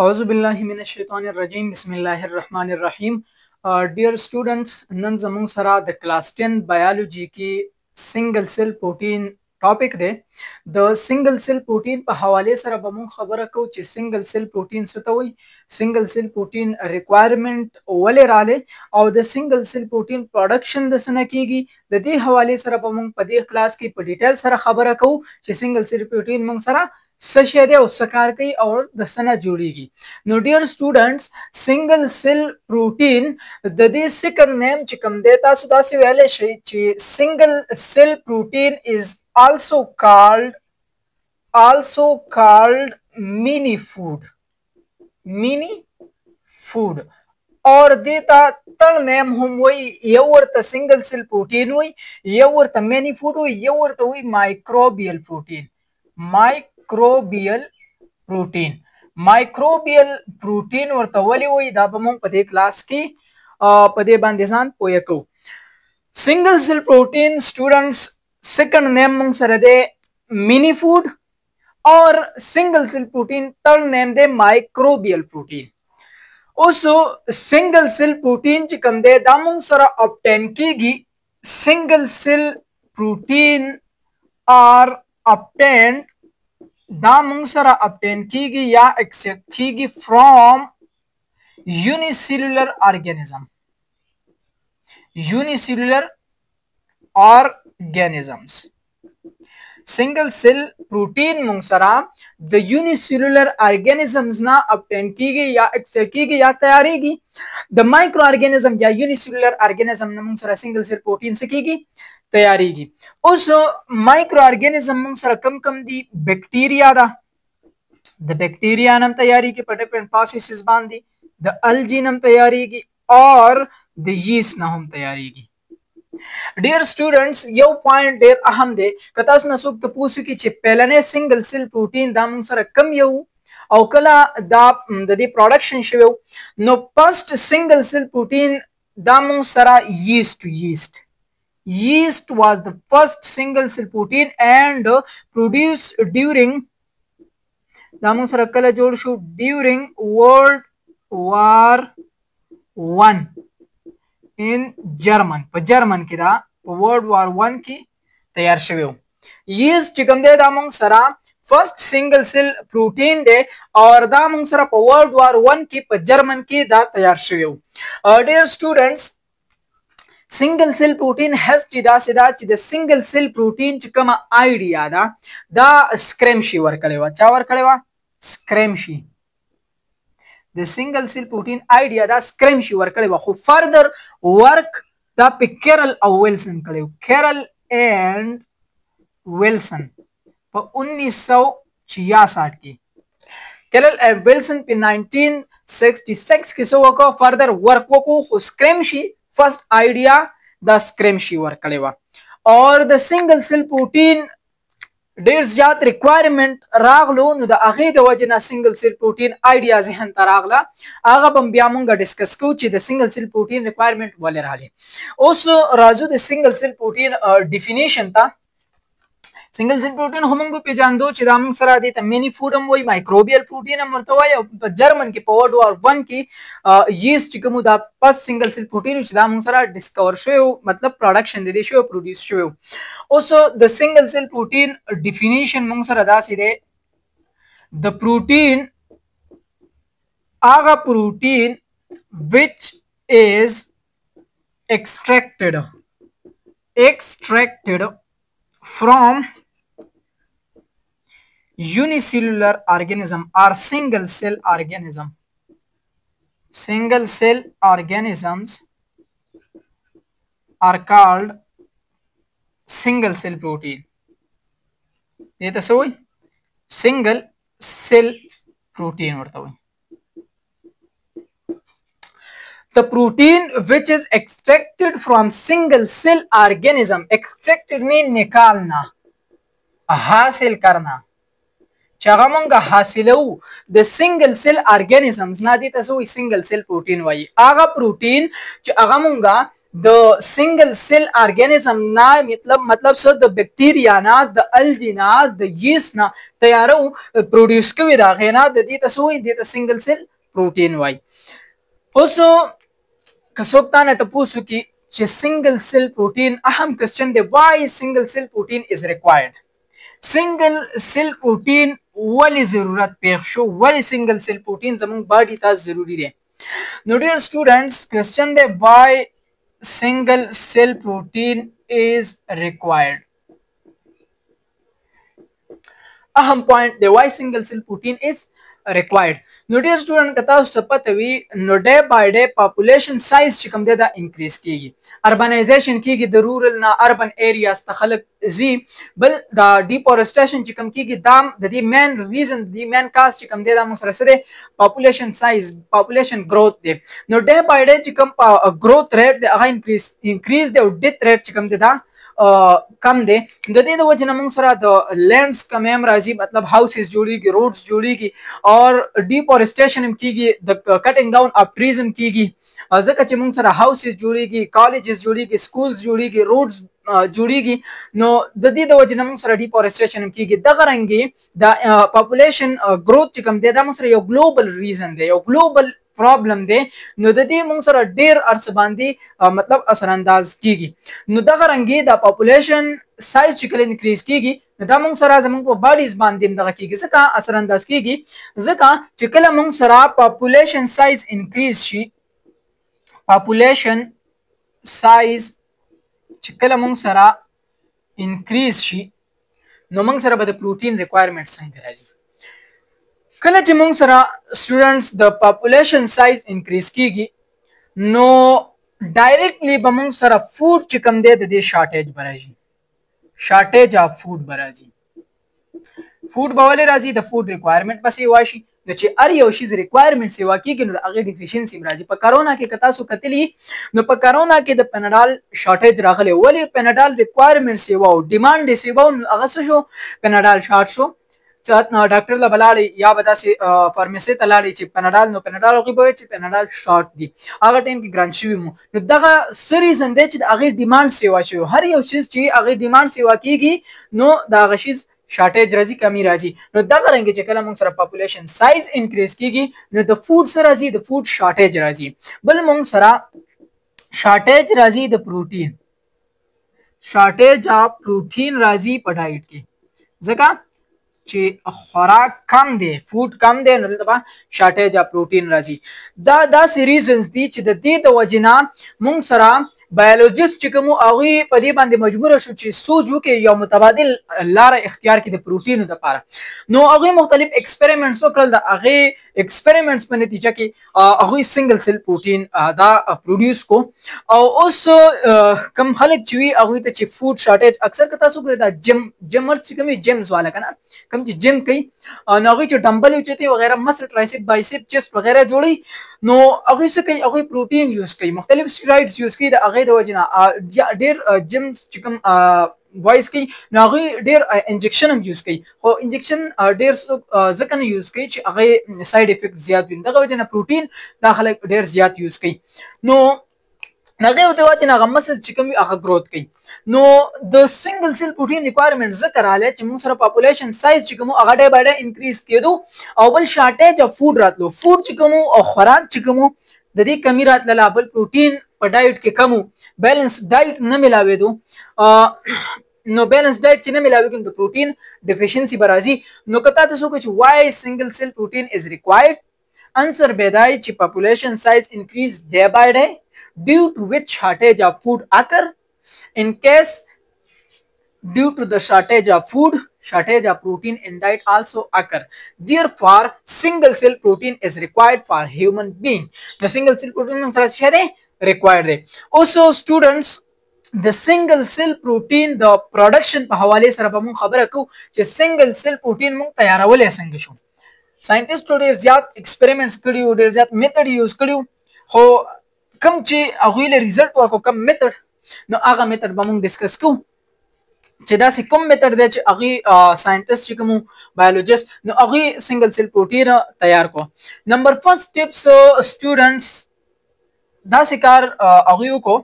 औज़ुबिल्लाहिमिनश्शैतानिर्रजीम बिस्मिल्लाहिर्रहमानिर्रहीम। Dear students, नन ज़मून सरा द क्लास 10 बायोलॉजी की सिंगल सेल प्रोटीन टॉपिक दे। द सिंगल सेल प्रोटीन पर हवाले सर बमू खबर को कि सिंगल सेल प्रोटीन सतोई सिंगल सेल प्रोटीन रिक्वायरमेंट वले राले और द सिंगल सेल प्रोटीन प्रोडक्शन दसना कीगी द दे हवाले सर बमू पदे क्लास की डिटेल सर खबर को कि सिंगल सेल प्रोटीन मंग सरा सशेदे उसकार की और दसना जोड़ेगी। नो dear students, single cell protein द दे सेकंड नेम चिकम देता सुदा से वाले single cell protein is also called mini food और देता तर नेम हम वही यवर्त सिंगल सेल प्रोटीन हुई यवर्त मेनी फूड हुई यवर्त हुई माइक्रोबियल प्रोटीन वर्तवली हुई दाबमों पदे क्लास की पदे बांदेसान पोयको single cell protein students second name मंग सरदे मिनी फूड और single cell protein third name दे माइक्रोबियल प्रोटीन। उस सिंगल सेल प्रोटीन चिकम दे दामुंग सरा ऑब्टेन कीगी single cell protein are obtain दामुंग सरा ऑब्टेन कीगी या एक्सेप्ट कीगी from unicellular organisms। Single cell protein मुंगसरा द यूनिसेल्युलर ऑर्गेनिजम्स ना ऑब्टेन की गई या एक्सट्रैक्ट की गई या तैयारी की द माइक्रो ऑर्गेनिज्म या यूनिसेल्युलर ऑर्गेनिज्म ना मुंगसरा सिंगल सेल प्रोटीन से की गई तैयारी की। उस माइक्रो ऑर्गेनिज्म मुंगसरा कम दी बैक्टीरिया दा द बैक्टीरिया नाम तैयारी की पटे प्रोसेसेस बांधी द अल्जी नाम तैयारी की और द यीस्ट ना हम तैयारी की। डियर स्टूडेंट्स, यो पॉइंट देर अहम दे कतास नसुक तो पूछू की पहलने सिंगल सेल प्रोटीन दाम सर कम यो और कला दा दी प्रोडक्शन शिव नो फर्स्ट सिंगल सेल प्रोटीन दाम सरा yeast was the first single cell protein and produced during दाम सर कला जोड़ show during World War I in German की दा वर्ल्ड वॉर 1 की तैयार शवे यीस्ट चिकम दे दामंग सरा फर्स्ट सिंगल सेल प्रोटीन दे और दामंग सरा वर्ल्ड वॉर 1 की जर्मन की दा तैयार शवे। Dear students, single cell protein has द सिंगल सेल प्रोटीन चिकम आइडिया दा स्क्रैम्शी वर्क करेवा चावर करेवा स्क्रैम्शी the single cell protein idea da scramshi work करे वो further work da पे कैरल और विल्सन करे कैरल एंड विल्सन पर 1966 की कैरल एंड विल्सन पे 1966 की सो को फर्दर वर्क को स्क्रैम्शी फर्स्ट आइडिया द स्क्रैम्शी वर्क करे और द सिंगल सेल प्रोटीन डेर ज्यादा रिक्वायरमेंट रागलो नु द आगे द वजना सिंगल सेल प्रोटीन आइडिया जहन तरागला आगा बम ब्यामुंगा डिस्कस को ची द सिंगल सेल प्रोटीन रिक्वायरमेंट वाले राले उस राजू द सिंगल सेल प्रोटीन डेफिनेशन था सिंगल सेल प्रोटीन हमंगो पे जान दो चिदाम सरा दे त मेनी फूड हम वही माइक्रोबियल प्रोटीन हम मरतवा या जर्मन के वर्ल्ड वॉर 1 की यीस्ट चिकमु दा फर्स्ट सिंगल सेल प्रोटीन चिदाम सरा डिस्कवर शो मतलब प्रोडक्शन दे शो प्रोड्यूस शो उस the single cell protein definition मंग सरा दा सीधे द प्रोटीन आगा protein which is extracted from unicellular organism or single cell organisms are called single cell protein। ये तो सही single cell protein होता है। The protein which is extracted from single cell organism, extracted mean निकालना हासिल करना चागमंगा हासिलो द सिंगल सेल ऑर्गेनिजम्स ना दी तसो सिंगल सेल प्रोटीन वाई आगा प्रोटीन च अगमंगा د سنگل سیل ارګانیزم نه مطلب څه د بکټیریا نه د الجی نه د ییست نه تیارو پروډوس کوي دا غینا د دې تاسو وي د سنگل سیل پروتین وای. اوس کڅوک تا نه تاسو کې چې سنگل سیل پروتین اهم کوېسچن دی وای سنگل سیل پروتین از ریکوایرډ. سنگل سیل پروتین ولی ضرورت پیښ شو ولی سنگل سیل پروتین زموږ باډي ته ضروری دی. نو ډیر سټوډنټس کوېسچن دی وای single cell protein is required. اهم پوینټ دی why single cell protein is required. نو ډیر سټوډنټ کته تاسو پته وي نو ډے بای ډے پاپولیشن سایز چې کوم دی دا انکریز کیږي اربنایزیشن کیږي د رورل نه اربن ایریاز ته خلک زی بل دا ډیفورسټیشن چې کوم کیږي دا د دې مین ریزن د دې مین کاز چې کوم دی دا مسره سره پاپولیشن سایز پاپولیشن گروث دی. نو ډے بای ډے چې کوم گروث ریټ دی هغه انکریز دی او ډیث ریټ چې کوم دی دا کم دی. د دې د وجه نه موږ سره د لینډز کم هم راځي مطلب هاوسز جوړیږي روډز جوړیږي اور ډیفورسټیشن هم کیږي د کټینګ ډاون اف ټریز هم کیږي ځکه چې موږ سره هاوسز جوړیږي کالجز جوړیږي سکولز جوړیږي روډز جوړیږي نو د دې د وجه نه موږ سره ډیفورسټیشن هم کیږي. دغه رنګي د پاپولیشن گروث چې کوم دی دا موږ سره یو ګلوبل ریزن دی یو ګلوبل پرابلم دی نو د دې موږ سره ډیر ارڅ باندې مطلب اثر انداز کیږي. نو دغه رنګي د پاپولیشن سایز چې کله انکریز کیږي نو دا موږ سره زموږ په باډیز باندې دغه کیږي ځکه اثر انداز کیږي ځکه چې کله موږ سره پاپولیشن سایز انکریز شي پاپولیشن سایز چې کله موږ سره انکریز شي نو موږ سره به د پروتین ریکوایرمنټ څنګه راځي. کله چې موږ سره سټوډنټس د پاپولیشن سایز انکریز کیږي نو ډایرکټلی به موږ سره فود چې کم دی د دې شارټیج به راځي شارټیج اف فود به راځي. فود به ولې راځي د فود ریکوایرمنټ به سیوا شي نو چې هر یو شی ریکوایرمنټ سیوا کیږي نو د هغې ډیفیشنسي راځي. په کرونا کې که تاسو کتلی نو په کرونا کې د پیناډال شارټیج راغلی ولې پیناډال ریکوایرمنټ سیوا او ډیمانډ یې سیوا نو هغه څه شو پیناډال شارټ شو ډاکټر له بلاړي یا به داسې فارمسي ته لاړې چې پیناډال نو پیناډال هغوی به وایي چې پیناډال شارټ دي هغه ټایم کې ګران شوي مو نو دغه څه ریزن دی چې د هغې ډیمانډ سیوا شوی هر یو چیز چې هغې ډیمانډ سیوا کیږي نو د هغه شیز شارټیج راځي کمی راځي. نو دغه رنګ چې کله موږ سره پاپولیشن سایز انکریز کیږي نو د فود سره راځي د فود شارټیج راځي. بل موږ سره شارټیج راځي د پروتین شارټیج اف پروتین راځي په ډایټ کې ځکه چې خوراک کم دی فود کم دی نو دلته شارټیج اف پروتین راځي. دا داسې ریزنز دي چې د دې د وجې نه موږ سره بایولوژیست چې کوم هغوی په دې باندې مجبوره شو چې سوچ وکړي یو متبادل لاره اختیار کړي د پروتینو دپاره نو هغوی مختلف ایکسپریمنټس وکړل د هغې ایکسپریمنټس په نتیجه کې هغوی سنګل سیل پروتین دا پروډیوس کو او اوس کم خلک چې وي هغوی ته چې فود شارټیج اکثر که تاسو ګورئ دا جمرز چې کوم جیمز والا که نه کوم چې جیم کوي نو هغوی چې ډمبل اوچتوي وغیره مسل ټرایسپ بایسپ چیسټ وغیره جوړوي نو هغوی څه کوي هغوی پروتین یوز کوي مختلف سټیراయిډز یوز کوي د هغې د وجې نه ډېر جیم چې کوم وایس کوي نو هغوی ډېر انجکشن هم یوز کوي خو انجکشن ډېر ځکه نه یوز کوي چې هغې سایډ افیکټ زیات وي دغه وجې نه پروتین دا خلک ډېر زیات یوز کوي نو هغې د وجې نه هغه مسل چې کوم وي هغه ګروث کوي. نو د سنګل سیل پروتین ریکوایرمنټ ځکه راغلی چې موږ سره پاپولیشن سایز چې کوم هغه ډے بای ډے انکریز کېدو او بل شارټیج اف فود راتلو فود چې کوم او خوراک چې کوم د دې کمی راتلله بل پروتین په ډایټ کې کم بیلنس ډایټ نه ملاوېدو نو بیلنس ډایټ چې نه ملاوېږي د پروتین ډیفیشنسي به راځي. نو که تا تاسو وکړو چې وای سنګل سیل پروتین از ریکوایرډ answer به دی چې population size increase day by day due to which shortage of food occur in case due to the shortage of food shortage of protein in diet also occur therefore single cell protein is required for human being. The single cell protein سره څه دی required دی. also students د سنگل سیل پروتین د پروډکشن په حواله سره به موږ خبره کوو چې سنگل سیل پروتین موږ تیارولای څنګه شو. ساينټیسټو ډېر زیات ایکسپریمنټس کړي وو ډېر زیات میتھډ یوز کړي وو خو کوم چې هغوی له ریزلټ ورکړو کوم میتھډ نو هغه میتھډ به موږ ډسکس کوو چې داسې کوم میتھډ دی چې هغوی ساينټیسټ چې کوم بایولوجیست نو هغوی سنګل سیل پروټین تیار کو. نمبر فرست ټپس سټوډنټس دا سکار هغه کو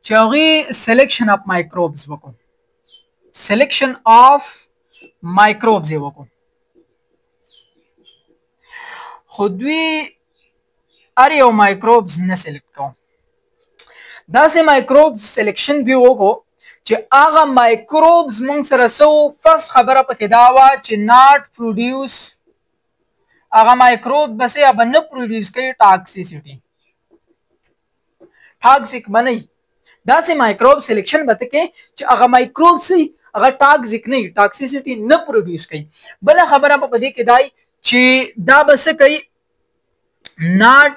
چې هغه سلیکشن اف مایکروبز وکړو، سلیکشن اف مایکروبز وکړو، خو دوی ار یو مایکروبز نه سلیکټ کوو. داسې مایکروبز سلیکشن به وکړو چې هغه مایکروبز مونږ سره سو فرست خبره پکې دا وه چې ناٹ پروډیوس، هغه مایکروب بس یا نه پروډیوس کوي ټاکسیسټي، ټاکسیک بنئ. داسې مایکروب سلیکشن به ته کې چې هغه مایکروب سي هغه ټاکسیک نه ټاکسیسټي نه پروډیوس کوي. بله خبره په دې کې دای چې دا بس کوي ناٹ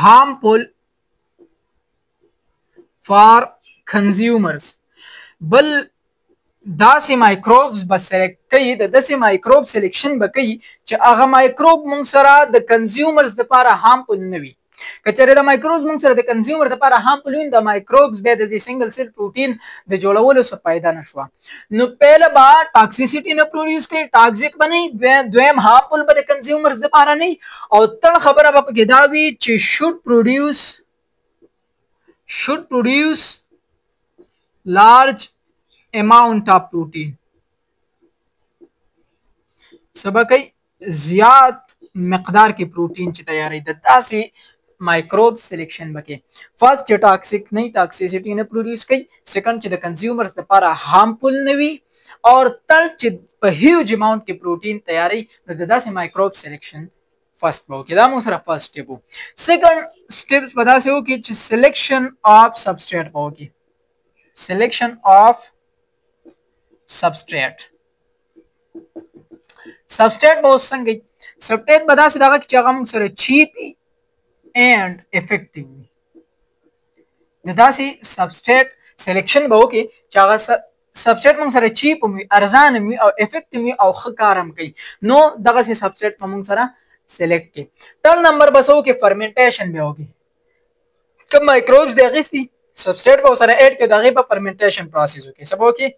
harmful for consumers. بل داسې مایکروبز بس سلیکټ کوي، د داسې مایکروب سلیکشن به کوي چې هغه مایکروب مونږ سره د کنزیومرز لپاره هارمفل نه وي. که چېرې د مایکروبز مونږ سره د کنزیومر لپاره هارمفل وي، د مایکروبز بیا د سنگل سیل پروټین د جوړولو څه فایده نشوه. نو پهله به ټاکسیسټي نه پروډیوس کوي، ټاکسیک به نه، دویم هارمفل به د کنزیومرز لپاره نه، او تر خبره به پکې دا وي چې should produce large amount of protein. سبا زیات مقدار کې پروټین چې تیاری د داسې مایکروب سلیکشن بکې. فرست چې ټاکسیک نه ټاکسیسټي نه پروډیوس کوي، سیکنډ چې د کنزیومرز لپاره هارمفل نه وي، او تر چې په هیوج اماونت کې پروټین تیاری، نو د داسې مایکروب سلیکشن فرست به وکړي. دا موږ سره فرست سټیپ وو. سیکنډ سټیپس به داسې وکړي چې سلیکشن اف سبسټریټ به وکړي، سلیکشن اف سبسټریټ. سبسټریټ به اوس څنګه سبسټریټ به داسې دغه چې هغه موږ سره چیپ and effective وي. د داسې سبسټریټ سلیکشن به وکړي چې هغه سبسټریټ موږ سره چیپ وي، ارزان وي، او افیکټیو وي، او ښه کار هم کوي. نو دغسې سبسټریټ به موږ سره سلیکټ کړي. تر نمبر به څه وکړي، فرمنټیشن به وکړي. کوم مایکروبز دی اخیستي سبسټریټ به ورسره ایډ کړي، د هغې به فرمنټیشن پروسس وکړي. څه به وکړي،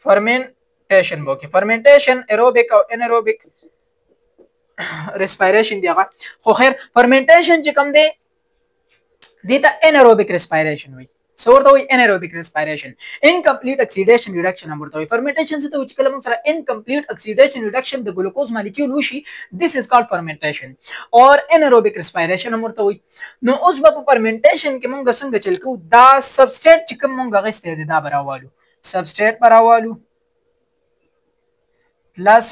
فرمنټیشن به وکړي. فرمنټیشن ایروبیک او انیروبیک ریسپایریشن دی هغه، خو خیر فرمنټیشن چې کوم دی دې ته انیروبیک ریسپایریشن وایي. څه ورته وایي، انیروبیک ریسپایریشن. انکمپلیټ اکسیډیشن ریډکشن هم ورته وایي. فرمنټیشن څه ته وایي چې کله موږ سره انکمپلیټ اکسیډیشن ریډکشن د ګلوکوز مالیکول وشي، دیس از کالډ فرمنټیشن، اور انیروبیک ریسپایریشن هم ورته وایي. نو اوس به په فرمنټیشن کې موږ څنګه چل کوو، دا سبسټریټ چې کوم موږ اخیستی دی دا به راوالو، سبسټریټ به راوالو پلس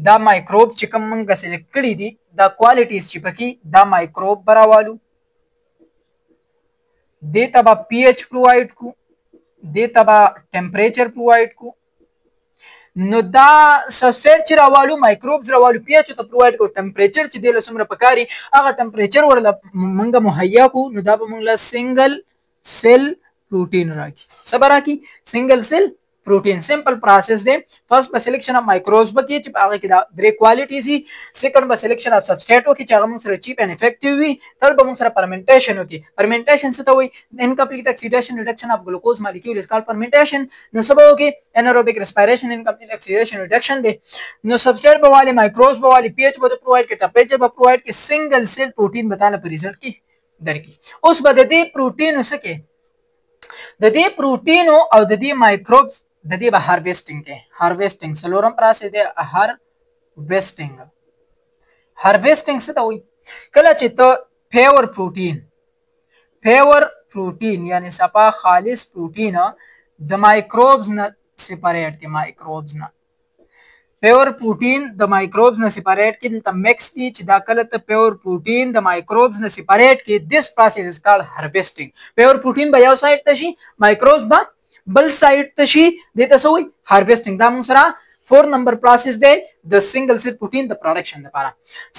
دا مایکروب چې کوم موږ سلیکټ کړي دي، دا کوالټیز چې پکې دا مایکروب به راوالو، دې ته به پی ایچ پرووایډ کو، دې ته به ټمپریچر پرووایډ کو. نو دا سبسټریټ چې راوالو، مایکروبز راوالو، پی ایچ ته پرووایډ کو، ټمپریچر چې دی له څومره پکاري هغه ټمپریچر ورله موږ مهیا کو، نو دا به موږ له سنګل سیل پروټین راکړي. څه به راکړي، سنګل سیل پروټین. سمپل پروسس دی. فرست به سلیکشن اف مایکروبز بکې چې په هغه کې دا درې کوالټیز وي. سیکنډ به سلیکشن اف سبسټریټ وکړي چې هغه موږ سره چیپ اینډ افیکټیو وي. تھرډ به موږ سره فرمنټیشن وکړي. فرمنټیشن څه ته وایي، انکمپلیټ اکسیډیشن ریډکشن اف ګلوکوز مالیکول از کالډ فرمنټیشن. نو څه به وکړي، انیروبیک ریسپایریشن، انکمپلیټ اکسیډیشن ریډکشن دی. نو سبسټریټ به والي، مایکروبز به والي، پی ایچ به پرووایډ کړي، ټمپریچر به پرووایډ کړي، سنګل سیل پروټین به تعالی په ریزلټ کې درکړي. اوس به د دې پروټینو څه کې، د دې پروټینو او د دې مایکروبز د دې به هارویسټینګ کې، هارویسټینګ څلورم پروسس دی، هارویسټینګ. هارویسټینګ څه ته وایي، کله چې ته پیور پروټین یعنی صفا خالص پروټین د مایکروبز نه سپریټ کې، مایکروبز نه پیور پروټین د مایکروبز نه سپریټ کې، دلته مکس دي چې دا کله ته پیور پروټین د مایکروبز نه سپریټ کې، دیس پروسس از کالډ هارویسټینګ. پیور پروټین به یو سایډ ته شي، مایکروبز به بل سایډ ته شي، دې ته څه وایي، هارویسټینګ. دا موږ سره 4 نمبر پروسس دی د سنگل سیل پروټین د پروډکشن لپاره.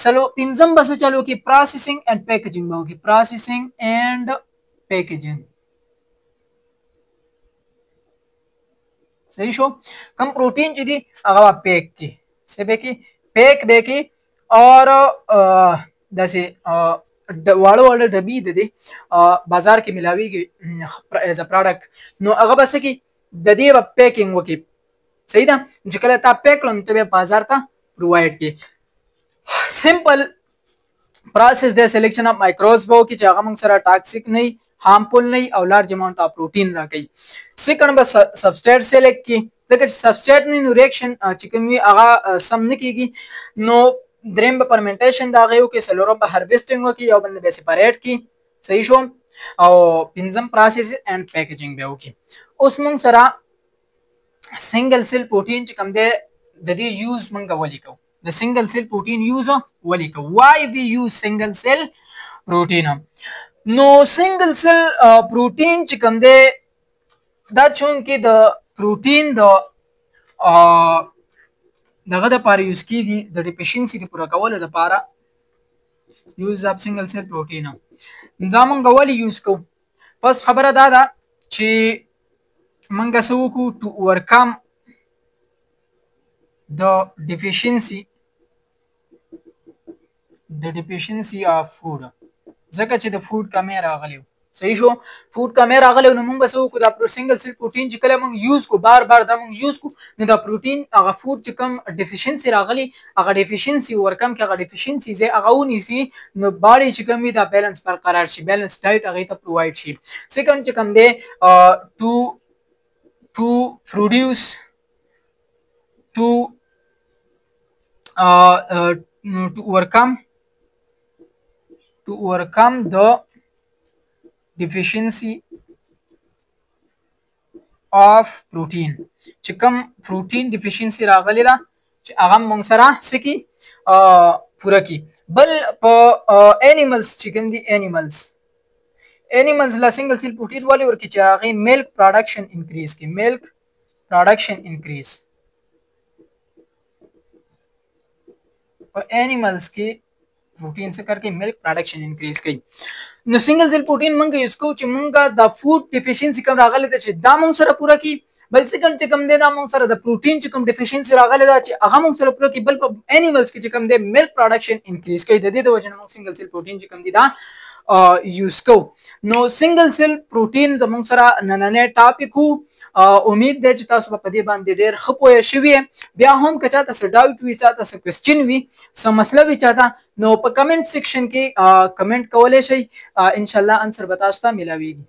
سلو پنځم بس چلو کې پروسیسینګ اینڈ پیکیجینګ به وکړي، پروسیسینګ اینڈ پیکیجینګ. صحیح شو. کم پروټین چې دی هغه پیک کی، څه به کی، پیک به کی، اور داسې واړه واړه ډبې د دې بازار کې ملاویږي ایز ا پروډکټ. نو هغه بس کې د دې په پیکینګ وکړي. صحیح ده، چې کله تا پیک کړو ته به بازار ته پرووایډ کړي. سمپل process د selection of microbes به کی چې هغه موږ سره ټاکسیک نه harmful نه او large amount of protein راکړي. سیکنډ به substrate select کی ځکه چې substrate نه نو reaction چې کوم وي هغه سم نه کیږي. نو دریم به fermentation دا غيو کې سلورم به harvesting وکي او بل به separate کی صحیح شو او پنځم process and packaging به وکي. اوس موږ سره single cell protein چې کوم دی د دې یوز موږ ولیکو. The single cell protein use ولیکو. Why we use single cell protein؟ نو single cell protein چې کوم دی دا چون کې د پروتین د دغه د پاره یوز کیږي د ډیفیشنسي د پوره کولو لپاره یوز اپ سنگل سیل پروتین. دا مونږ ولې یوز کوو؟ پس خبره دا ده چې مونږ څه وکړو to overcome the deficiency of food. ځکه چې د فود کمی راغلی صحیح شو فود کمی راغلی نو موږ به څه وکړو دا سنگل سیل پروتین چې کله موږ یوز کو بار بار دا موږ یوز کو نو دا پروتین هغه فود چې کوم ډیفیشنسي راغلی هغه ډیفیشنسي ورکم کې هغه ډیفیشنسي زه هغه ونیسي نو باډي چې کوم دا بیلانس برقرار شي بیلانس ډایټ هغه ته پرووایډ شي. سیکنډ چې کوم دی to produce to overcome the deficiency of protein. چې کوم پروتین ډیفیشنسي راغلی دا چې هغه موږ سره سکی پوره کی. بل په انیملز چې کوم دي انیملز لا سنگل سیل پروتین والی ورکی چې هغه ملک پروډکشن انکریز کی ملک پروډکشن انکریز په انیملز کې پروتین څخه کرके ملک پروډکشن انکریز کوي. نو سنگل سیل پروتین مونږ یوز کوو چې مونږ د فود ډیفیشنسي کوم راغلی ده چې دا مونږ سره پوره کی. بل سیکنډ چې کوم دی دا مونږ سره د پروتین چې کوم ډیفیشنسي راغلی ده چې هغه مونږ سره پوره کی. بل په انیملز کې چې کوم دی ملک پروډکشن انکریز کوي. د دې د وجه نه مونږ سنگل سیل پروتین چې کوم دی دا یوز کو. نو سنگل سیل پروتین زموږ سره نننې ټاپک وو. امید ده چې تاسو په دې باندې ډېر ښه پوه شوي. بیا هم که چاته څه ډاوټ وي چاته څه کوېسچن وي څه مسله وي چاته نو په کمنټ سیکشن کې کمنټ کولی شئ. انشاءالله انسر به تاسو ته میلاویږي.